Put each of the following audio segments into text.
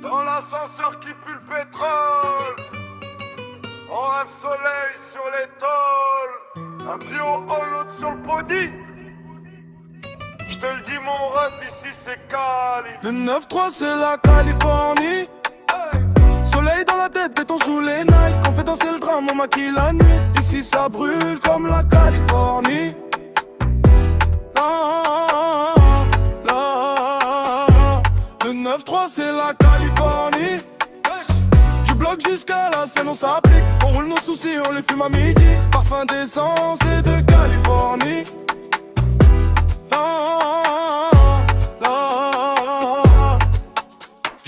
Dans l'ascenseur qui pue le pétrole, on rêve soleil sur les tôles, un pied au hall, l'autre sur le body. Je te le dis mon ref, ici c'est Cali. Le 9-3 c'est la Californie. Soleil dans la tête, béton sous les Nike. On fait danser le drame, on maquille la nuit. Ici ça brûle comme la Californie. Le 9-3 c'est la Californie. Du bloc jusqu'à la scène on s'applique. On roule nos soucis, on les fume à midi. Parfum d'essence et de Californie.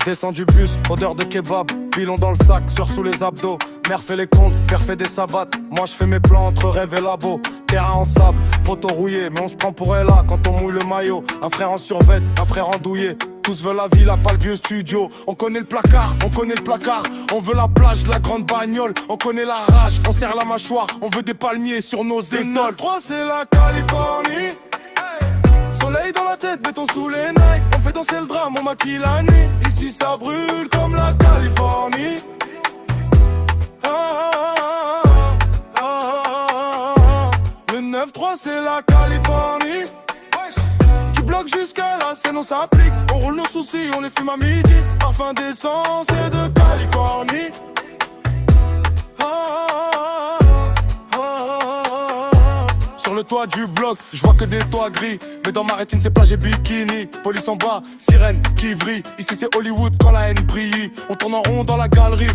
Descends du bus, odeur de kebab, pilon dans le sac, sueur sous les abdos. Mère fait les comptes, père fait des sabbats. Moi je fais mes plans entre rêve et labo. Terrain en sable, poteau rouillé, mais on se prend pour Ella quand on mouille le maillot. Un frère en survêt, un frère endouillé. Tous veulent la villa, pas le vieux studio. On connaît le placard, on connaît le placard. On veut la plage, la grande bagnole. On connaît la rage, on serre la mâchoire. On veut des palmiers sur nos étoiles. 9-3 c'est la Californie. Soleil dans la tête, béton sous les Nike. On fait danser le drame, on maquille la nuit. Ici ça brûle comme la Californie. Le 9-3 c'est la Californie. Du bloc jusqu'à la scène on s'applique. On roule nos soucis, on les fume à midi. Parfum d'essence et de Californie. Sur le toit du bloc, je vois que des toits gris. Mais dans ma rétine c'est plage et bikini. Police en bas, sirène qui vrille. Ici c'est Hollywood quand la haine brille. On tourne en rond dans la galerie.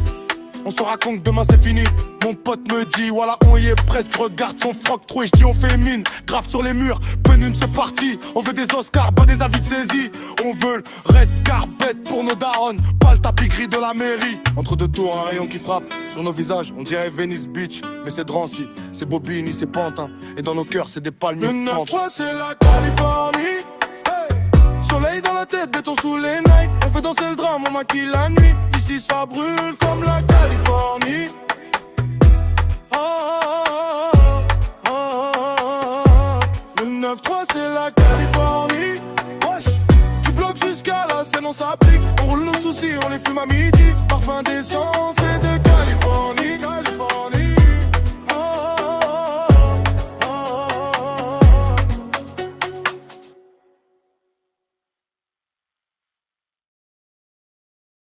On se raconte que demain c'est fini. Mon pote me dit voilà on y est presque. Regarde son froc troué, je dis on fait mine. Grave sur les murs, penune ce parti. On veut des Oscars, pas des avis de saisie. On veut le red carpet pour nos darons. Pas le tapis gris de la mairie. Entre deux tours, un rayon qui frappe. Sur nos visages, on dirait Venice Beach. Mais c'est Drancy, c'est Bobigny, c'est Pantin. Et dans nos cœurs c'est des palmiers. Le 9-3 c'est la Californie. Soleil dans la tête, béton sous les Nike. On fait danser le drame, on maquille la nuit. Ici ça brûle comme la Californie. Le 9-3 c'est la Californie. Du bloc jusqu'à la scène on s'applique. On roule nos soucis, on les fume à midi. Parfum d'essence et